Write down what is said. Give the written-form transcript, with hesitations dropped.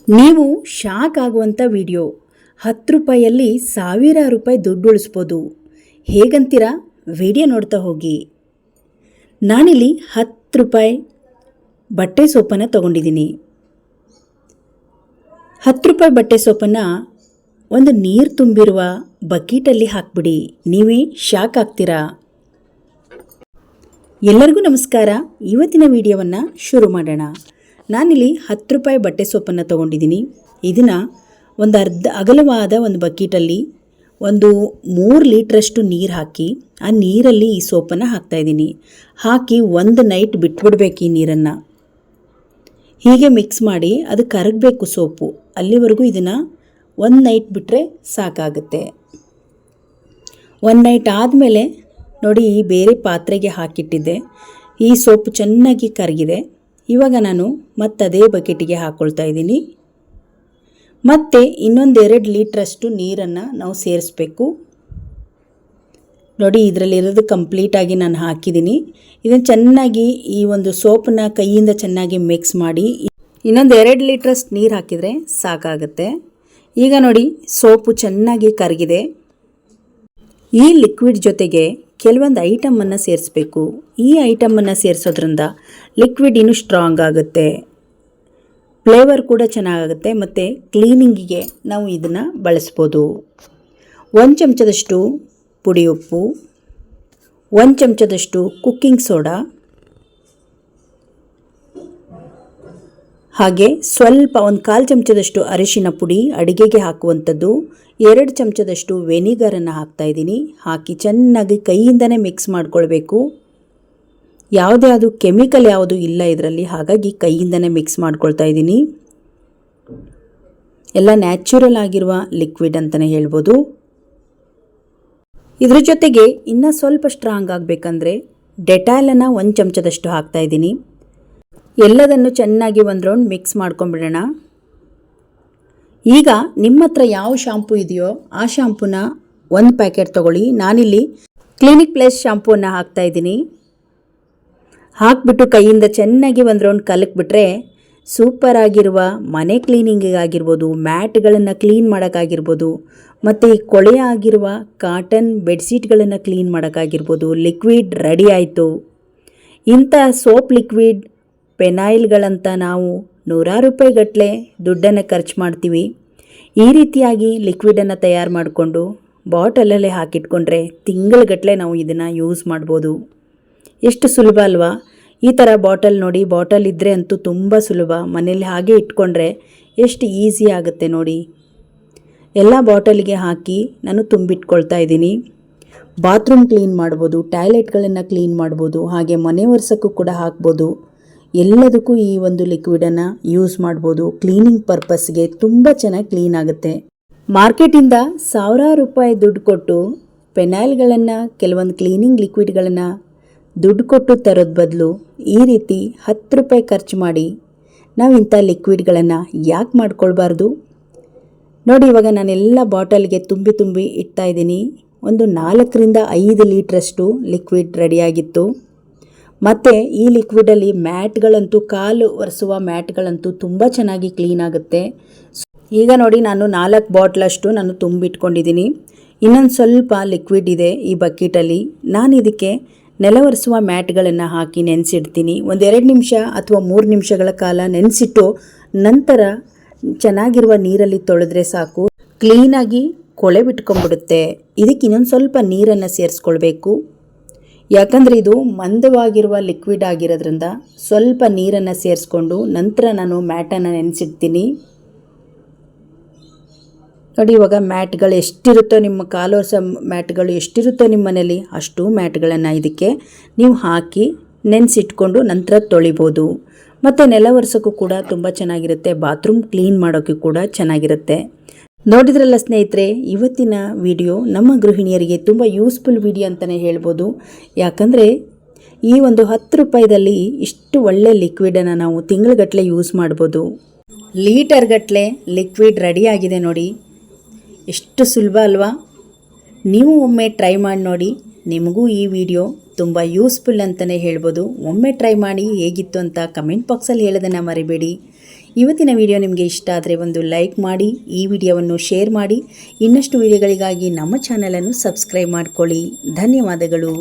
ನೀವು ಶಾಕ್ ಆಗುವಂಥ ವಿಡಿಯೋ 10 ರೂಪಾಯಲ್ಲಿ ಸಾವಿರಾರು ರೂಪಾಯಿ ದುಡ್ಡು ಉಳಿಸ್ಬೋದು. ಹೇಗಂತೀರಾ? ವಿಡಿಯೋ ನೋಡ್ತಾ ಹೋಗಿ. ನಾನಿಲ್ಲಿ 10 ರೂಪಾಯಿ ಬಟ್ಟೆ ಸೋಪನ್ನು ತೊಗೊಂಡಿದ್ದೀನಿ. 10 ರೂಪಾಯಿ ಬಟ್ಟೆ ಸೋಪನ್ನು ಒಂದು ನೀರು ತುಂಬಿರುವ ಬಕೀಟಲ್ಲಿ ಹಾಕ್ಬಿಡಿ. ನೀವೇ ಶಾಕ್ ಆಗ್ತೀರಾ. ಎಲ್ಲರಿಗೂ ನಮಸ್ಕಾರ. ಇವತ್ತಿನ ವಿಡಿಯೋವನ್ನು ಶುರು ಮಾಡೋಣ. ನಾನಿಲ್ಲಿ 10 ರೂಪಾಯಿ ಬಟ್ಟೆ ಸೋಪನ್ನು ತೊಗೊಂಡಿದ್ದೀನಿ. ಇದನ್ನು ಒಂದು ಅಗಲವಾದ ಒಂದು ಬಕೀಟಲ್ಲಿ ಒಂದು 3 ಲೀಟ್ರಷ್ಟು ನೀರು ಹಾಕಿ ಆ ನೀರಲ್ಲಿ ಈ ಸೋಪನ್ನು ಹಾಕ್ತಾಯಿದ್ದೀನಿ. ಹಾಕಿ ಒಂದು ನೈಟ್ ಬಿಟ್ಬಿಡ್ಬೇಕು ಈ ನೀರನ್ನು. ಹೀಗೆ ಮಿಕ್ಸ್ ಮಾಡಿ ಅದು ಕರಗಬೇಕು ಸೋಪು. ಅಲ್ಲಿವರೆಗೂ ಇದನ್ನು ಒಂದು ನೈಟ್ ಬಿಟ್ಟರೆ ಸಾಕಾಗುತ್ತೆ. ಒಂದು ನೈಟ್ ಆದಮೇಲೆ ನೋಡಿ, ಈ ಬೇರೆ ಪಾತ್ರೆಗೆ ಹಾಕಿಟ್ಟಿದ್ದೆ. ಈ ಸೋಪು ಚೆನ್ನಾಗಿ ಕರಗಿದೆ. ಇವಾಗ ನಾನು ಅದೇ ಬಕೆಟಿಗೆ ಹಾಕ್ಕೊಳ್ತಾ ಇದ್ದೀನಿ. ಮತ್ತು ಇನ್ನೊಂದು 2 ಲೀಟ್ರಷ್ಟು ನೀರನ್ನು ನಾವು ಸೇರಿಸ್ಬೇಕು. ನೋಡಿ, ಇದರಲ್ಲಿರೋದು ಕಂಪ್ಲೀಟಾಗಿ ನಾನು ಹಾಕಿದ್ದೀನಿ. ಇದನ್ನು ಚೆನ್ನಾಗಿ ಈ ಒಂದು ಸೋಪನ್ನ ಕೈಯಿಂದ ಚೆನ್ನಾಗಿ ಮಿಕ್ಸ್ ಮಾಡಿ ಇನ್ನೊಂದು 2 ಲೀಟ್ರಷ್ಟು ನೀರು ಹಾಕಿದರೆ ಸಾಕಾಗುತ್ತೆ. ಈಗ ನೋಡಿ, ಸೋಪು ಚೆನ್ನಾಗಿ ಕರಗಿದೆ. ಈ ಲಿಕ್ವಿಡ್ ಜೊತೆಗೆ ಕೆಲವೊಂದು ಐಟಮನ್ನು ಸೇರಿಸಬೇಕು. ಈ ಐಟಮನ್ನು ಸೇರಿಸೋದ್ರಿಂದ ಲಿಕ್ವಿಡ್ ಇನ್ನೂ ಸ್ಟ್ರಾಂಗ್ ಆಗುತ್ತೆ, ಫ್ಲೇವರ್ ಕೂಡ ಚೆನ್ನಾಗಾಗುತ್ತೆ, ಮತ್ತು ಕ್ಲೀನಿಂಗಿಗೆ ನಾವು ಇದನ್ನು ಬಳಸ್ಬೋದು. 1 ಚಮಚದಷ್ಟು ಪುಡಿ ಉಪ್ಪು, 1 ಚಮಚದಷ್ಟು ಕುಕ್ಕಿಂಗ್ ಸೋಡಾ, ಹಾಗೆ ಸ್ವಲ್ಪ 1/4 ಚಮಚದಷ್ಟು ಅರಿಶಿನ ಪುಡಿ ಅಡುಗೆಗೆ ಹಾಕುವಂಥದ್ದು, 2 ಚಮಚದಷ್ಟು ವೆನಿಗರನ್ನು ಹಾಕ್ತಾಯಿದ್ದೀನಿ. ಹಾಕಿ ಚೆನ್ನಾಗಿ ಕೈಯಿಂದನೇ ಮಿಕ್ಸ್ ಮಾಡ್ಕೊಳ್ಬೇಕು. ಯಾವುದೇ ಕೆಮಿಕಲ್ ಯಾವುದು ಇಲ್ಲ ಇದರಲ್ಲಿ, ಹಾಗಾಗಿ ಕೈಯಿಂದನೇ ಮಿಕ್ಸ್ ಮಾಡ್ಕೊಳ್ತಾ ಇದ್ದೀನಿ. ಎಲ್ಲ ನ್ಯಾಚುರಲ್ ಆಗಿರುವ ಲಿಕ್ವಿಡ್ ಅಂತಲೇ ಹೇಳ್ಬೋದು. ಇದ್ರ ಜೊತೆಗೆ ಇನ್ನೂ ಸ್ವಲ್ಪ ಸ್ಟ್ರಾಂಗ್ ಆಗಬೇಕಂದ್ರೆ ಡೆಟಾಲನ್ನು 1 ಚಮಚದಷ್ಟು ಹಾಕ್ತಾಯಿದ್ದೀನಿ. ಎಲ್ಲದನ್ನು ಚೆನ್ನಾಗಿ ಒಂದು ರೌಂಡ್ ಮಿಕ್ಸ್ ಮಾಡ್ಕೊಂಬಿಡೋಣ. ಈಗ ನಿಮ್ಮ ಹತ್ರ ಯಾವ ಶಾಂಪೂ ಇದೆಯೋ ಆ ಶಾಂಪೂನ 1 ಪ್ಯಾಕೆಟ್ ತೊಗೊಳ್ಳಿ. ನಾನಿಲ್ಲಿ ಕ್ಲಿನಿಕ್ ಪ್ಲಸ್ ಶಾಂಪೂವನ್ನು ಹಾಕ್ತಾಯಿದ್ದೀನಿ. ಹಾಕಿಬಿಟ್ಟು ಕೈಯಿಂದ ಚೆನ್ನಾಗಿ ಒಂದು ರೌಂಡ್ ಕಲಕ್ಬಿಟ್ರೆ ಸೂಪರ್ ಆಗಿರುವ ಮನೆ ಕ್ಲೀನಿಂಗಿಗಾಗಿರ್ಬೋದು, ಮ್ಯಾಟ್ಗಳನ್ನು ಕ್ಲೀನ್ ಮಾಡೋಕ್ಕಾಗಿರ್ಬೋದು, ಮತ್ತು ಈ ಕೊಳೆ ಆಗಿರುವ ಕಾಟನ್ ಬೆಡ್ಶೀಟ್ಗಳನ್ನು ಕ್ಲೀನ್ ಮಾಡೋಕ್ಕಾಗಿರ್ಬೋದು, ಲಿಕ್ವಿಡ್ ರೆಡಿ ಆಯಿತು. ಇಂಥ ಸೋಪ್ ಲಿಕ್ವಿಡ್ ಪೆನಾಯಿಲ್ಗಳಂತ ನಾವು ನೂರಾರು ರೂಪಾಯಿ ಗಟ್ಟಲೆ ದುಡ್ಡನ್ನು ಖರ್ಚು ಮಾಡ್ತೀವಿ. ಈ ರೀತಿಯಾಗಿ ಲಿಕ್ವಿಡನ್ನು ತಯಾರು ಮಾಡಿಕೊಂಡು ಬಾಟಲಲ್ಲೇ ಹಾಕಿಟ್ಕೊಂಡ್ರೆ ತಿಂಗಳಗಟ್ಟಲೆ ನಾವು ಇದನ್ನು ಯೂಸ್ ಮಾಡ್ಬೋದು. ಎಷ್ಟು ಸುಲಭ ಅಲ್ವಾ? ಈ ಥರ ಬಾಟಲ್ ನೋಡಿ, ಬಾಟಲ್ ಇದ್ದರೆ ಅಂತೂ ತುಂಬ ಸುಲಭ. ಮನೇಲಿ ಹಾಗೆ ಇಟ್ಕೊಂಡ್ರೆ ಎಷ್ಟು ಈಸಿ ಆಗುತ್ತೆ ನೋಡಿ. ಎಲ್ಲ ಬಾಟಲಿಗೆ ಹಾಕಿ ನಾನು ತುಂಬಿಟ್ಕೊಳ್ತಾ ಇದ್ದೀನಿ. ಬಾತ್ರೂಮ್ ಕ್ಲೀನ್ ಮಾಡ್ಬೋದು, ಟಾಯ್ಲೆಟ್ಗಳನ್ನು ಕ್ಲೀನ್ ಮಾಡ್ಬೋದು, ಹಾಗೆ ಮನೆ ಒರೆಸೋಕ್ಕೂ ಕೂಡ ಹಾಕ್ಬೋದು. ಎಲ್ಲದಕ್ಕೂ ಈ ಒಂದು ಲಿಕ್ವಿಡನ್ನು ಯೂಸ್ ಮಾಡ್ಬೋದು. ಕ್ಲೀನಿಂಗ್ ಪರ್ಪಸ್ಗೆ ತುಂಬ ಚೆನ್ನಾಗಿ ಕ್ಲೀನ್ ಆಗುತ್ತೆ. ಮಾರ್ಕೆಟಿಂದ ಸಾವಿರಾರು ರೂಪಾಯಿ ದುಡ್ಡು ಕೊಟ್ಟು ಪೆನಾಯಿಲ್ಗಳನ್ನು, ಕೆಲವೊಂದು ಕ್ಲೀನಿಂಗ್ ಲಿಕ್ವಿಡ್ಗಳನ್ನು ದುಡ್ಡು ಕೊಟ್ಟು ತರೋದು ಬದಲು ಈ ರೀತಿ 10 ರೂಪಾಯಿ ಖರ್ಚು ಮಾಡಿ ನಾವು ಇಂಥ ಲಿಕ್ವಿಡ್ಗಳನ್ನು ಯಾಕೆ ಮಾಡ್ಕೊಳ್ಬಾರ್ದು? ನೋಡಿ, ಇವಾಗ ನಾನೆಲ್ಲ ಬಾಟಲ್ಗೆ ತುಂಬಿ ಇಡ್ತಾ ಇದ್ದೀನಿ. ಒಂದು 4ರಿಂದ 5 ಲೀಟ್ರಷ್ಟು ಲಿಕ್ವಿಡ್ ರೆಡಿಯಾಗಿತ್ತು. ಮತ್ತು ಈ ಲಿಕ್ವಿಡಲ್ಲಿ ಮ್ಯಾಟ್ಗಳಂತೂ, ಕಾಲು ಒರೆಸುವ ಮ್ಯಾಟ್ಗಳಂತೂ ತುಂಬ ಚೆನ್ನಾಗಿ ಕ್ಲೀನ್ ಆಗುತ್ತೆ. ಈಗ ನೋಡಿ, ನಾನು 4 ಬಾಟ್ಲಷ್ಟು ನಾನು ತುಂಬಿಟ್ಕೊಂಡಿದ್ದೀನಿ. ಇನ್ನೊಂದು ಸ್ವಲ್ಪ ಲಿಕ್ವಿಡ್ ಇದೆ ಈ ಬಕೆಟಲ್ಲಿ. ನಾನು ಇದಕ್ಕೆ ನೆಲ ಒರೆಸುವ ಮ್ಯಾಟ್ಗಳನ್ನು ಹಾಕಿ ನೆನೆಸಿಡ್ತೀನಿ. ಒಂದು 2 ನಿಮಿಷ ಅಥವಾ 3 ನಿಮಿಷಗಳ ಕಾಲ ನೆನೆಸಿಟ್ಟು ನಂತರ ಚೆನ್ನಾಗಿರುವ ನೀರಲ್ಲಿ ತೊಳೆದ್ರೆ ಸಾಕು, ಕ್ಲೀನಾಗಿ ಕೊಳೆ ಬಿಟ್ಕೊಂಡ್ಬಿಡುತ್ತೆ. ಇದಕ್ಕೆ ಇನ್ನೊಂದು ಸ್ವಲ್ಪ ನೀರನ್ನು ಸೇರಿಸ್ಕೊಳ್ಬೇಕು. ಯಾಕಂದರೆ ಇದು ಮಂದವಾಗಿರುವ ಲಿಕ್ವಿಡ್ ಆಗಿರೋದ್ರಿಂದ ಸ್ವಲ್ಪ ನೀರನ್ನು ಸೇರಿಸ್ಕೊಂಡು ನಂತರ ನಾನು ಮ್ಯಾಟನ್ನು ನೆನೆಸಿಡ್ತೀನಿ. ನೋಡಿ, ಇವಾಗ ಮ್ಯಾಟ್ಗಳು ಎಷ್ಟಿರುತ್ತೋ, ನಿಮ್ಮ ಕಾಲೊರೆಸೋ ಮ್ಯಾಟ್ಗಳು ಎಷ್ಟಿರುತ್ತೋ ನಿಮ್ಮ ಮನೇಲಿ ಅಷ್ಟು ಮ್ಯಾಟ್ಗಳನ್ನು ಇದಕ್ಕೆ ನೀವು ಹಾಕಿ ನೆನೆಸಿಟ್ಕೊಂಡು ನಂತರ ತೊಳಿಬೋದು. ಮತ್ತು ನೆಲ ಒರೆಸೋಕ್ಕೂ ಕೂಡ ತುಂಬ ಚೆನ್ನಾಗಿರುತ್ತೆ. ಬಾತ್ರೂಮ್ ಕ್ಲೀನ್ ಮಾಡೋಕ್ಕೂ ಕೂಡ ಚೆನ್ನಾಗಿರುತ್ತೆ. ನೋಡಿದ್ರಲ್ಲ ಸ್ನೇಹಿತರೆ, ಇವತ್ತಿನ ವಿಡಿಯೋ ನಮ್ಮ ಗೃಹಿಣಿಯರಿಗೆ ತುಂಬ ಯೂಸ್ಫುಲ್ ವಿಡಿಯೋ ಅಂತಲೇ ಹೇಳ್ಬೋದು. ಯಾಕಂದರೆ ಈ ಒಂದು 10 ರೂಪಾಯಿದಲ್ಲಿ ಇಷ್ಟು ಒಳ್ಳೆ ಲಿಕ್ವಿಡನ್ನು ನಾವು ತಿಂಗಳಗಟ್ಟಲೆ ಯೂಸ್ ಮಾಡ್ಬೋದು. ಲೀಟರ್ಗಟ್ಟಲೆ ಲಿಕ್ವಿಡ್ ರೆಡಿಯಾಗಿದೆ ನೋಡಿ. ಎಷ್ಟು ಸುಲಭ ಅಲ್ವಾ? ನೀವು ಒಮ್ಮೆ ಟ್ರೈ ಮಾಡಿ ನೋಡಿ. ನಿಮಗೂ ಈ ವಿಡಿಯೋ ತುಂಬ ಯೂಸ್ಫುಲ್ ಅಂತಲೇ ಹೇಳ್ಬೋದು. ಒಮ್ಮೆ ಟ್ರೈ ಮಾಡಿ ಹೇಗಿತ್ತು ಅಂತ ಕಮೆಂಟ್ ಬಾಕ್ಸಲ್ಲಿ ಹೇಳೋದನ್ನು ಮರಿಬೇಡಿ. ಇವತ್ತಿನ ವಿಡಿಯೋ ನಿಮಗೆ ಇಷ್ಟ ಆದರೆ ಒಂದು ಲೈಕ್ ಮಾಡಿ, ಈ ವಿಡಿಯೋವನ್ನು ಶೇರ್ ಮಾಡಿ. ಇನ್ನಷ್ಟು ವಿಡಿಯೋಗಳಿಗಾಗಿ ನಮ್ಮ ಚಾನಲನ್ನು ಸಬ್ಸ್ಕ್ರೈಬ್ ಮಾಡಿಕೊಳ್ಳಿ. ಧನ್ಯವಾದಗಳು.